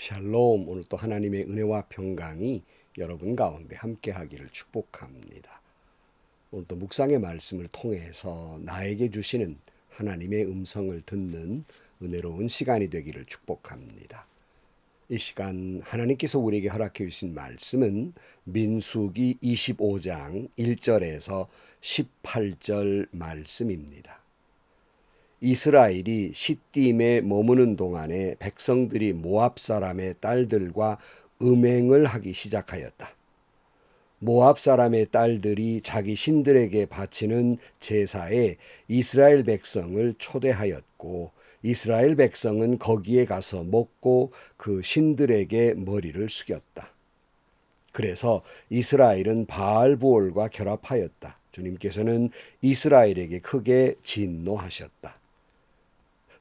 샬롬. 오늘 또 하나님의 은혜와 평강이 여러분 가운데 함께 하기를 축복합니다. 오늘 또 묵상의 말씀을 통해서 나에게 주시는 하나님의 음성을 듣는 은혜로운 시간이 되기를 축복합니다. 이 시간 하나님께서 우리에게 허락해 주신 말씀은 민수기 25장 1절에서 18절 말씀입니다. 이스라엘이 시딤에 머무는 동안에 백성들이 모압 사람의 딸들과 음행을 하기 시작하였다. 모압 사람의 딸들이 자기 신들에게 바치는 제사에 이스라엘 백성을 초대하였고 이스라엘 백성은 거기에 가서 먹고 그 신들에게 머리를 숙였다. 그래서 이스라엘은 바알부올과 결합하였다. 주님께서는 이스라엘에게 크게 진노하셨다.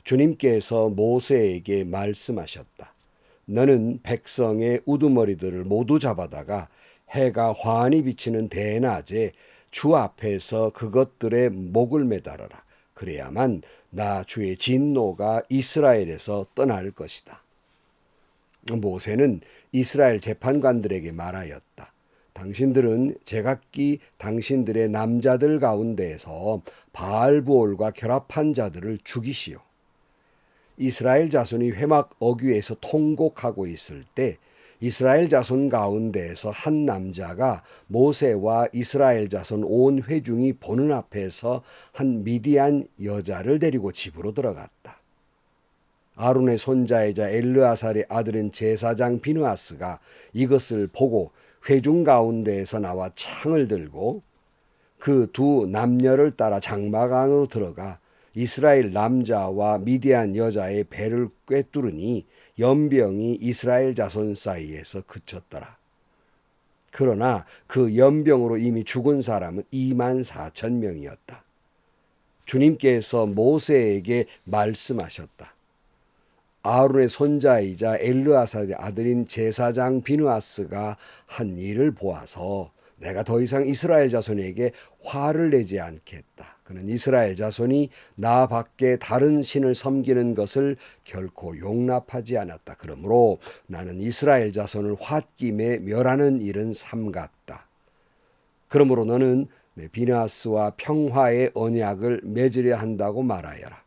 주님께서 모세에게 말씀하셨다. 너는 백성의 우두머리들을 모두 잡아다가 해가 환히 비치는 대낮에 주 앞에서 그것들의 목을 매달아라. 그래야만 나 주의 진노가 이스라엘에서 떠날 것이다. 모세는 이스라엘 재판관들에게 말하였다. 당신들은 제각기 당신들의 남자들 가운데에서 바알부올과 결합한 자들을 죽이시오. 이스라엘 자손이 회막 어귀에서 통곡하고 있을 때 이스라엘 자손 가운데에서 한 남자가 모세와 이스라엘 자손 온 회중이 보는 앞에서 한 미디안 여자를 데리고 집으로 들어갔다. 아론의 손자이자 엘르아살의 아들인 제사장 비느하스가 이것을 보고 회중 가운데에서 나와 창을 들고 그 두 남녀를 따라 장막 안으로 들어가 이스라엘 남자와 미디안 여자의 배를 꿰뚫으니 연병이 이스라엘 자손 사이에서 그쳤더라. 그러나 그 연병으로 이미 죽은 사람은 24,000명이었다. 주님께서 모세에게 말씀하셨다. 아론의 손자이자 엘르아살의 아들인 제사장 비느하스가 한 일을 보아서 내가 더 이상 이스라엘 자손에게 화를 내지 않겠다. 그는 이스라엘 자손이 나 밖에 다른 신을 섬기는 것을 결코 용납하지 않았다. 그러므로 나는 이스라엘 자손을 홧김에 멸하는 일은 삼갔다. 그러므로 너는 비느하스와 평화의 언약을 맺으려 한다고 말하여라.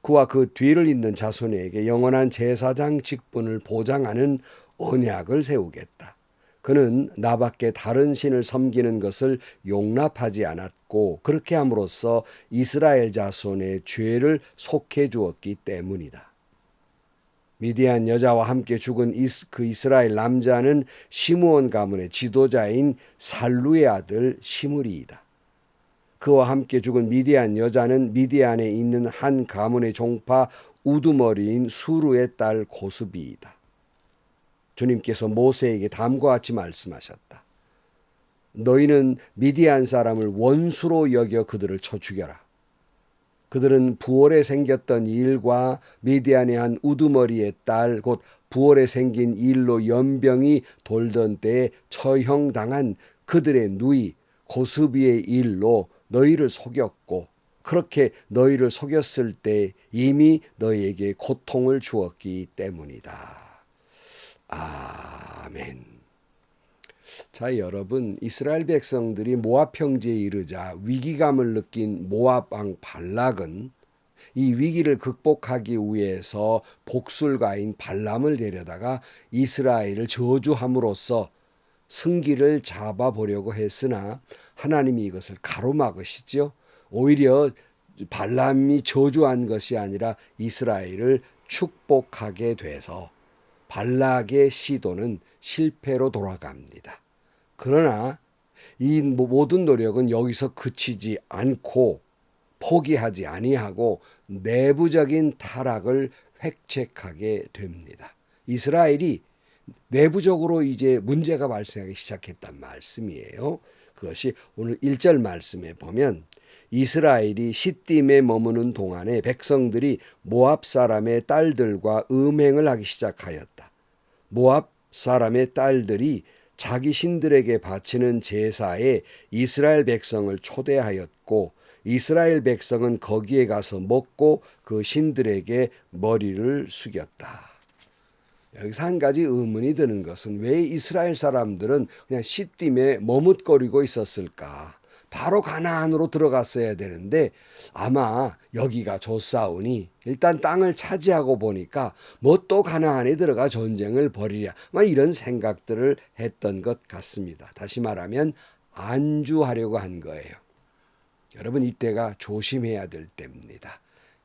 그와 그 뒤를 잇는 자손에게 영원한 제사장 직분을 보장하는 언약을 세우겠다. 그는 나밖에 다른 신을 섬기는 것을 용납하지 않았고 그렇게 함으로써 이스라엘 자손의 죄를 속해 주었기 때문이다. 미디안 여자와 함께 죽은 그 이스라엘 남자는 시므온 가문의 지도자인 살루의 아들 시므리이다. 그와 함께 죽은 미디안 여자는 미디안에 있는 한 가문의 종파 우두머리인 수루의 딸 고스비이다. 주님께서 모세에게 다음과 같이 말씀하셨다. 너희는 미디안 사람을 원수로 여겨 그들을 쳐 죽여라. 그들은 부월에 생겼던 일과 미디안의 한 우두머리의 딸 곧 부월에 생긴 일로 연병이 돌던 때에 처형당한 그들의 누이 고스비의 일로 너희를 속였고 그렇게 너희를 속였을 때 이미 너희에게 고통을 주었기 때문이다. 아멘. 자, 여러분, 이스라엘 백성들이 모압 평지에 이르자 위기감을 느낀 모압 왕 발락은 이 위기를 극복하기 위해서 복술가인 발람을 데려다가 이스라엘을 저주함으로써 승기를 잡아보려고 했으나 하나님이 이것을 가로막으시죠. 오히려 발람이 저주한 것이 아니라 이스라엘을 축복하게 돼서 발락의 시도는 실패로 돌아갑니다. 그러나 이 모든 노력은 여기서 그치지 않고 포기하지 아니하고 내부적인 타락을 획책하게 됩니다. 이스라엘이 내부적으로 이제 문제가 발생하기 시작했단 말씀이에요. 그것이 오늘 1절 말씀에 보면 이스라엘이 시딤에 머무는 동안에 백성들이 모압 사람의 딸들과 음행을 하기 시작하였다. 모압 사람의 딸들이 자기 신들에게 바치는 제사에 이스라엘 백성을 초대하였고 이스라엘 백성은 거기에 가서 먹고 그 신들에게 머리를 숙였다. 여기서 한 가지 의문이 드는 것은 왜 이스라엘 사람들은 그냥 시딤에 머뭇거리고 있었을까? 바로 가나안으로 들어갔어야 되는데 아마 여기가 좋사오니 일단 땅을 차지하고 보니까 뭐 또 가나안에 들어가 전쟁을 벌이랴 막 이런 생각들을 했던 것 같습니다. 다시 말하면 안주하려고 한 거예요. 여러분 이때가 조심해야 될 때입니다.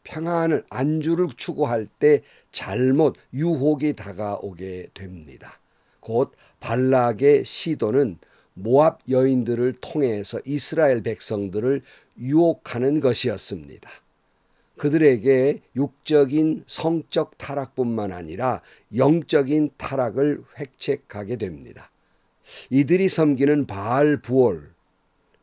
평안을 안주를 추구할 때 잘못 유혹이 다가오게 됩니다. 곧 발락의 시도는 모압 여인들을 통해서 이스라엘 백성들을 유혹하는 것이었습니다. 그들에게 육적인 성적 타락뿐만 아니라 영적인 타락을 획책하게 됩니다. 이들이 섬기는 바알 부올,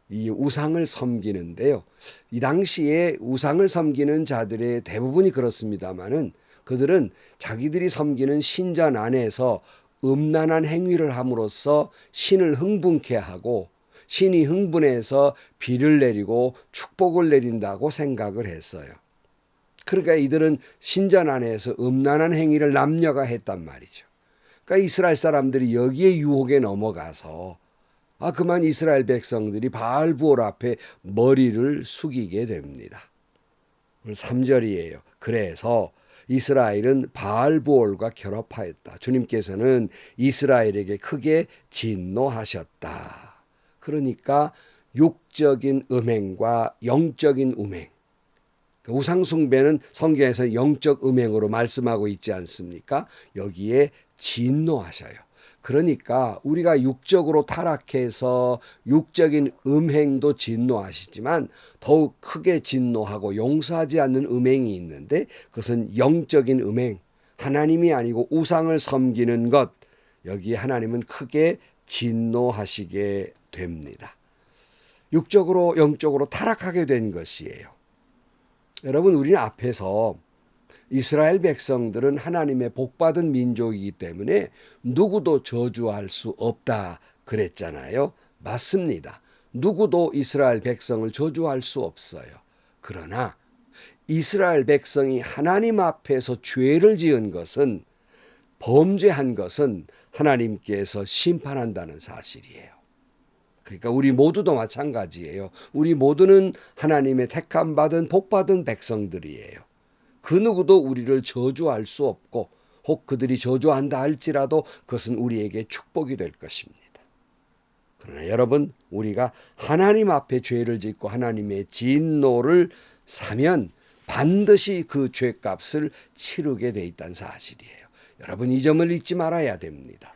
이 우상을 섬기는데요. 이 당시에 우상을 섬기는 자들의 대부분이 그렇습니다마는 그들은 자기들이 섬기는 신전 안에서 음란한 행위를 함으로써 신을 흥분케 하고 신이 흥분해서 비를 내리고 축복을 내린다고 생각을 했어요. 그러니까 이들은 신전 안에서 음란한 행위를 남녀가 했단 말이죠. 그러니까 이스라엘 사람들이 여기에 유혹에 넘어가서 그만 이스라엘 백성들이 바알 부올 앞에 머리를 숙이게 됩니다. 3절이에요. 그래서 이스라엘은 바알 부올과 결합하였다. 주님께서는 이스라엘에게 크게 진노하셨다. 그러니까 육적인 음행과 영적인 음행. 우상 숭배는 성경에서 영적 음행으로 말씀하고 있지 않습니까? 여기에 진노하셔요. 그러니까 우리가 육적으로 타락해서 육적인 음행도 진노하시지만 더욱 크게 진노하고 용서하지 않는 음행이 있는데 그것은 영적인 음행, 하나님이 아니고 우상을 섬기는 것, 여기에 하나님은 크게 진노하시게 됩니다. 육적으로 영적으로 타락하게 된 것이에요. 여러분 우리는 앞에서 이스라엘 백성들은 하나님의 복받은 민족이기 때문에 누구도 저주할 수 없다 그랬잖아요. 맞습니다. 누구도 이스라엘 백성을 저주할 수 없어요. 그러나 이스라엘 백성이 하나님 앞에서 죄를 지은 것은 범죄한 것은 하나님께서 심판한다는 사실이에요. 그러니까 우리 모두도 마찬가지예요. 우리 모두는 하나님의 택함받은 복받은 백성들이에요. 그 누구도 우리를 저주할 수 없고 혹 그들이 저주한다 할지라도 그것은 우리에게 축복이 될 것입니다. 그러나 여러분 우리가 하나님 앞에 죄를 짓고 하나님의 진노를 사면 반드시 그 죄값을 치르게 돼 있다는 사실이에요. 여러분 이 점을 잊지 말아야 됩니다.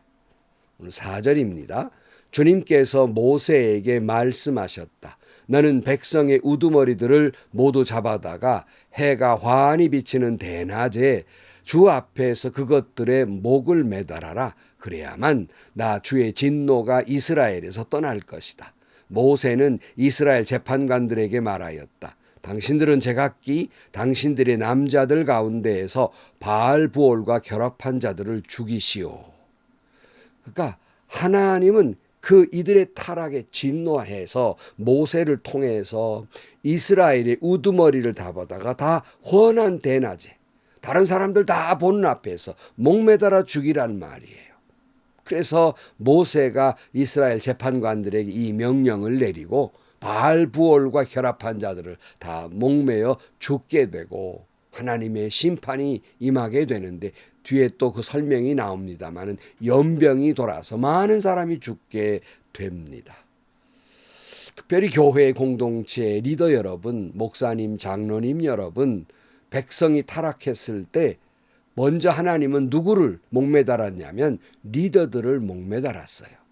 오늘 4절입니다. 주님께서 모세에게 말씀하셨다. 너는 백성의 우두머리들을 모두 잡아다가 해가 환히 비치는 대낮에 주 앞에서 그것들의 목을 매달아라. 그래야만 나 주의 진노가 이스라엘에서 떠날 것이다. 모세는 이스라엘 재판관들에게 말하였다. 당신들은 제각기 당신들의 남자들 가운데에서 바알 부올과 결합한 자들을 죽이시오. 그러니까 하나님은 그 이들의 타락에 진노해서 모세를 통해서 이스라엘의 우두머리를 잡아다가 다 환한 대낮에 다른 사람들 다 보는 앞에서 목매달아 죽이란 말이에요. 그래서 모세가 이스라엘 재판관들에게 이 명령을 내리고 바알 부올과 결합한 자들을 다 목매어 죽게 되고 하나님의 심판이 임하게 되는데 뒤에 또 그 설명이 나옵니다마는 연병이 돌아서 많은 사람이 죽게 됩니다. 특별히 교회 공동체 리더 여러분, 목사님, 장로님 여러분, 백성이 타락했을 때 먼저 하나님은 누구를 목매달았냐면 리더들을 목매달았어요.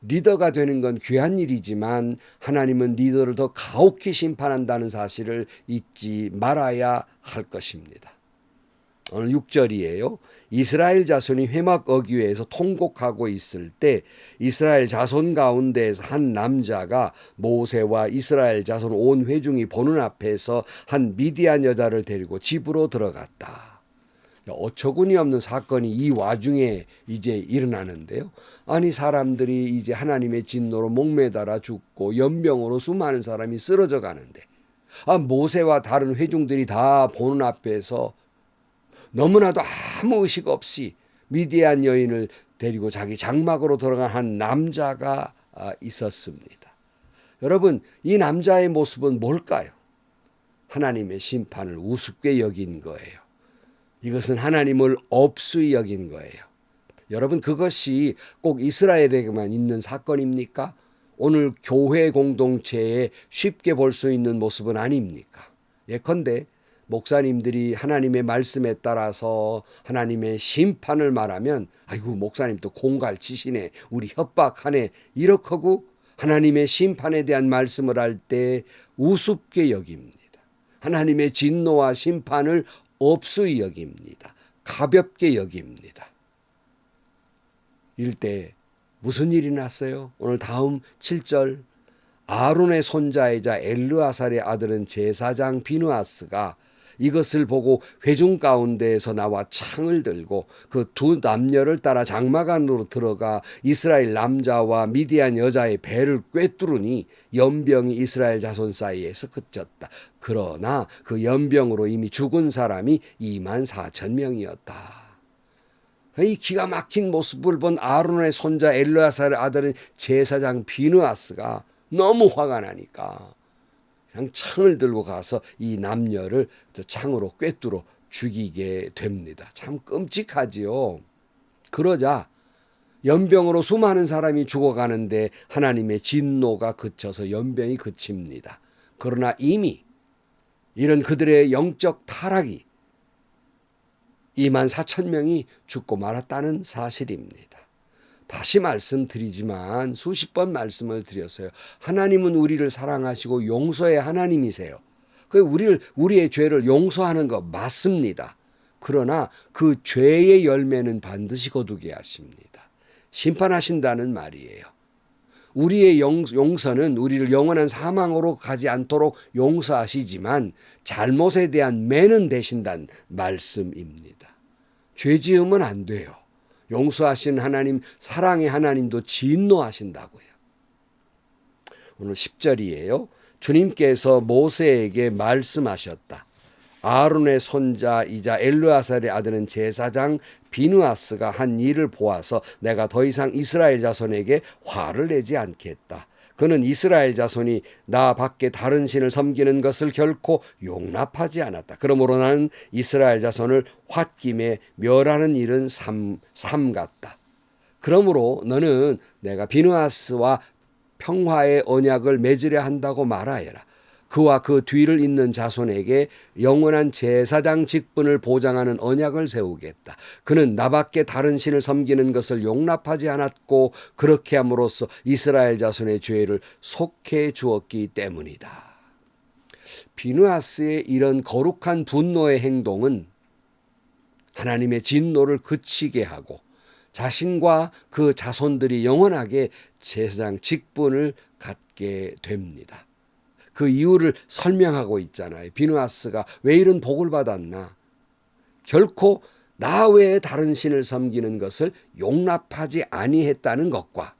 리더가 되는 건 귀한 일이지만 하나님은 리더를 더 가혹히 심판한다는 사실을 잊지 말아야 할 것입니다. 오늘 6절이에요. 이스라엘 자손이 회막 어귀에서 통곡하고 있을 때 이스라엘 자손 가운데에서 한 남자가 모세와 이스라엘 자손 온 회중이 보는 앞에서 한 미디안 여자를 데리고 집으로 들어갔다. 어처구니 없는 사건이 이 와중에 이제 일어나는데요. 아니 사람들이 이제 하나님의 진노로 목매달아 죽고 연병으로 수많은 사람이 쓰러져 가는데 모세와 다른 회중들이 다 보는 앞에서 너무나도 아무 의식 없이 미디안 여인을 데리고 자기 장막으로 들어간 한 남자가 있었습니다. 여러분, 이 남자의 모습은 뭘까요? 하나님의 심판을 우습게 여긴 거예요. 이것은 하나님을 없이 여긴 거예요. 여러분, 그것이 꼭 이스라엘에게만 있는 사건입니까? 오늘 교회 공동체에 쉽게 볼 수 있는 모습은 아닙니까? 예컨대 목사님들이 하나님의 말씀에 따라서 하나님의 심판을 말하면 아이고 목사님 또 공갈 치시네, 우리 협박하네, 이렇게 하고 하나님의 심판에 대한 말씀을 할 때 우습게 여깁니다. 하나님의 진노와 심판을 없이 여깁니다. 가볍게 여깁니다. 이럴 때 무슨 일이 났어요? 오늘 다음 7절, 아론의 손자이자 엘르아살의 아들은 제사장 비느하스가 이것을 보고 회중 가운데에서 나와 창을 들고 그 두 남녀를 따라 장막 안으로 들어가 이스라엘 남자와 미디안 여자의 배를 꿰뚫으니 연병이 이스라엘 자손 사이에서 그쳤다. 그러나 그 연병으로 이미 죽은 사람이 24,000명이었다. 이 기가 막힌 모습을 본 아론의 손자 엘르아살의 아들은 제사장 비느하스가 너무 화가 나니까 그냥 창을 들고 가서 이 남녀를 창으로 꿰뚫어 죽이게 됩니다. 참 끔찍하지요. 그러자 연병으로 수많은 사람이 죽어가는데 하나님의 진노가 그쳐서 연병이 그칩니다. 그러나 이미 이런 그들의 영적 타락이 24,000명이 죽고 말았다는 사실입니다. 다시 말씀드리지만 수십 번 말씀을 드렸어요. 하나님은 우리를 사랑하시고 용서의 하나님이세요. 우리의 죄를 용서하는 거 맞습니다. 그러나 그 죄의 열매는 반드시 거두게 하십니다. 심판하신다는 말이에요. 우리의 용서는 우리를 영원한 사망으로 가지 않도록 용서하시지만 잘못에 대한 매는 되신다는 말씀입니다. 죄 지으면 안 돼요. 용서하신 하나님, 사랑의 하나님도 진노하신다고요. 오늘 10절이에요. 주님께서 모세에게 말씀하셨다. 아론의 손자이자 엘르아살의 아들은 제사장 비느하스가 한 일을 보아서 내가 더 이상 이스라엘 자손에게 화를 내지 않겠다. 그는 이스라엘 자손이 나 밖에 다른 신을 섬기는 것을 결코 용납하지 않았다. 그러므로 나는 이스라엘 자손을 홧김에 멸하는 일은 삼갔다. 그러므로 너는 내가 비느하스와 평화의 언약을 맺으려 한다고 말하여라. 그와 그 뒤를 잇는 자손에게 영원한 제사장 직분을 보장하는 언약을 세우겠다. 그는 나밖에 다른 신을 섬기는 것을 용납하지 않았고 그렇게 함으로써 이스라엘 자손의 죄를 속해 주었기 때문이다. 비느하스의 이런 거룩한 분노의 행동은 하나님의 진노를 그치게 하고 자신과 그 자손들이 영원하게 제사장 직분을 갖게 됩니다. 그 이유를 설명하고 있잖아요. 비느하스가 왜 이런 복을 받았나? 결코 나 외에 다른 신을 섬기는 것을 용납하지 아니했다는 것과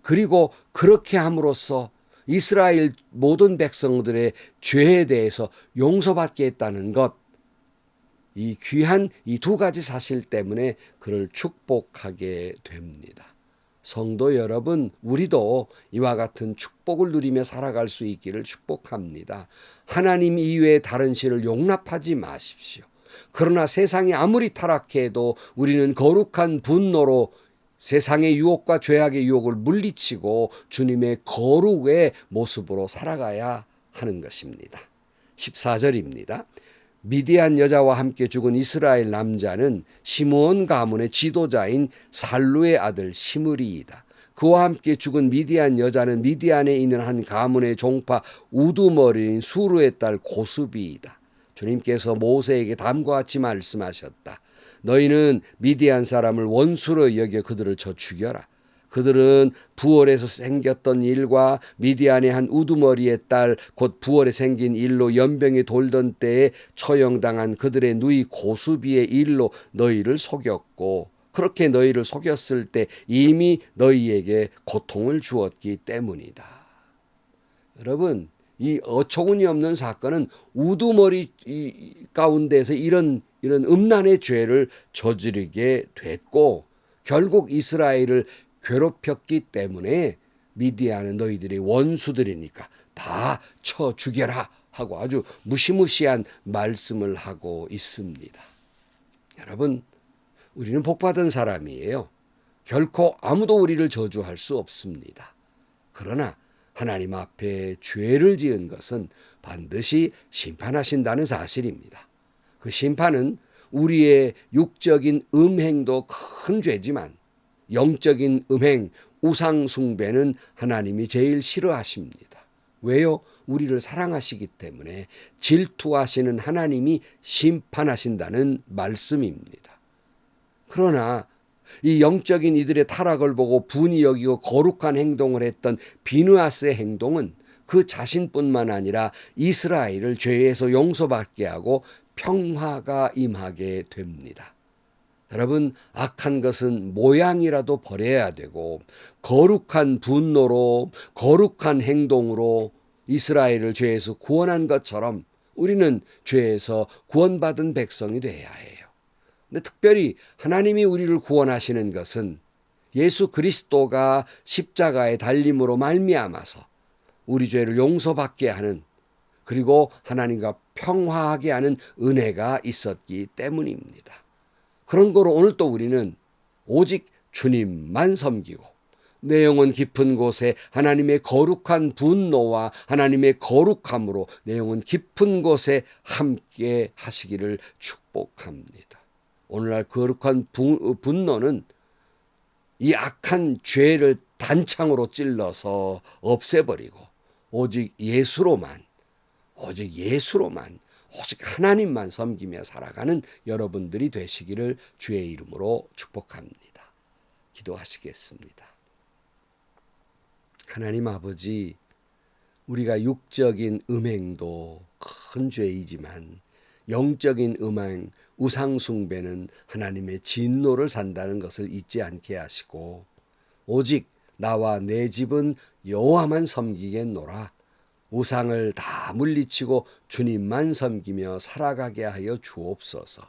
그리고 그렇게 함으로써 이스라엘 모든 백성들의 죄에 대해서 용서받게 했다는 것, 이 귀한 이 두 가지 사실 때문에 그를 축복하게 됩니다. 성도 여러분, 우리도 이와 같은 축복을 누리며 살아갈 수 있기를 축복합니다. 하나님 이외에 다른 신을 용납하지 마십시오. 그러나 세상이 아무리 타락해도 우리는 거룩한 분노로 세상의 유혹과 죄악의 유혹을 물리치고 주님의 거룩의 모습으로 살아가야 하는 것입니다. 14절입니다. 미디안 여자와 함께 죽은 이스라엘 남자는 시므온 가문의 지도자인 살루의 아들 시므리이다. 그와 함께 죽은 미디안 여자는 미디안에 있는 한 가문의 종파 우두머리인 수르의 딸 고수비이다. 주님께서 모세에게 다음과 같이 말씀하셨다. 너희는 미디안 사람을 원수로 여겨 그들을 쳐 죽여라. 그들은 부월에서 생겼던 일과 미디안의 한 우두머리의 딸 곧 부월에 생긴 일로 연병이 돌던 때에 처형당한 그들의 누이 고수비의 일로 너희를 속였고 그렇게 너희를 속였을 때 이미 너희에게 고통을 주었기 때문이다. 여러분, 이 어처구니 없는 사건은 우두머리 가운데서 이런 이런 음란의 죄를 저지르게 됐고 결국 이스라엘을 괴롭혔기 때문에 미디안은 너희들의 원수들이니까 다 쳐 죽여라 하고 아주 무시무시한 말씀을 하고 있습니다. 여러분, 우리는 복받은 사람이에요. 결코 아무도 우리를 저주할 수 없습니다. 그러나 하나님 앞에 죄를 지은 것은 반드시 심판하신다는 사실입니다. 그 심판은 우리의 육적인 음행도 큰 죄지만 영적인 음행, 우상 숭배는 하나님이 제일 싫어하십니다. 왜요? 우리를 사랑하시기 때문에 질투하시는 하나님이 심판하신다는 말씀입니다. 그러나 이 영적인 이들의 타락을 보고 분이 여기고 거룩한 행동을 했던 비느하스의 행동은 그 자신뿐만 아니라 이스라엘을 죄에서 용서받게 하고 평화가 임하게 됩니다. 여러분, 악한 것은 모양이라도 버려야 되고 거룩한 분노로 거룩한 행동으로 이스라엘을 죄에서 구원한 것처럼 우리는 죄에서 구원받은 백성이 되어야 해요. 근데 특별히 하나님이 우리를 구원하시는 것은 예수 그리스도가 십자가에 달림으로 말미암아서 우리 죄를 용서받게 하는 그리고 하나님과 평화하게 하는 은혜가 있었기 때문입니다. 그런 거로 오늘 또 우리는 오직 주님만 섬기고 내 영혼 깊은 곳에 하나님의 거룩한 분노와 하나님의 거룩함으로 내 영혼 깊은 곳에 함께 하시기를 축복합니다. 오늘날 거룩한 분노는 이 악한 죄를 단창으로 찔러서 없애버리고 오직 예수로만 오직 하나님만 섬기며 살아가는 여러분들이 되시기를 주의 이름으로 축복합니다. 기도하시겠습니다. 하나님 아버지, 우리가 육적인 음행도 큰 죄이지만 영적인 음행, 우상숭배는 하나님의 진노를 산다는 것을 잊지 않게 하시고 오직 나와 내 집은 여호와만 섬기겠노라. 우상을 다 물리치고 주님만 섬기며 살아가게 하여 주옵소서.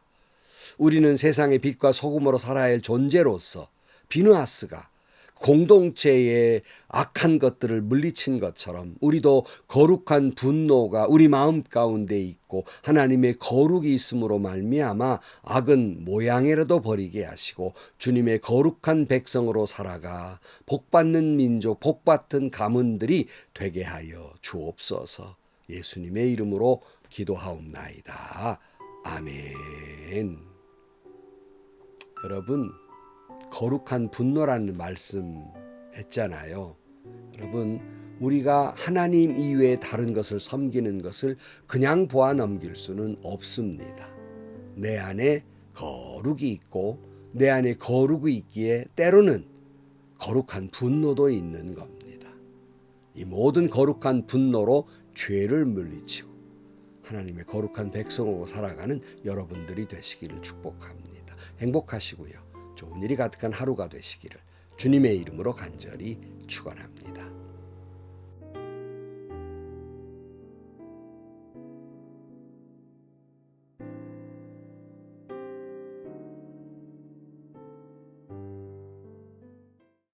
우리는 세상의 빛과 소금으로 살아야 할 존재로서 비느하스가 공동체의 악한 것들을 물리친 것처럼 우리도 거룩한 분노가 우리 마음 가운데 있고 하나님의 거룩이 있음으로 말미암아 악은 모양이라도 버리게 하시고 주님의 거룩한 백성으로 살아가 복받는 민족, 복받은 가문들이 되게 하여 주옵소서. 예수님의 이름으로 기도하옵나이다. 아멘. 여러분, 거룩한 분노라는 말씀 했잖아요. 여러분, 우리가 하나님 이외에 다른 것을 섬기는 것을 그냥 보아 넘길 수는 없습니다. 내 안에 거룩이 있고 내 안에 거룩이 있기에 때로는 거룩한 분노도 있는 겁니다. 이 모든 거룩한 분노로 죄를 물리치고 하나님의 거룩한 백성으로 살아가는 여러분들이 되시기를 축복합니다. 행복하시고요. 좋은 일이 가득한 하루가 되시기를 주님의 이름으로 간절히 축원합니다.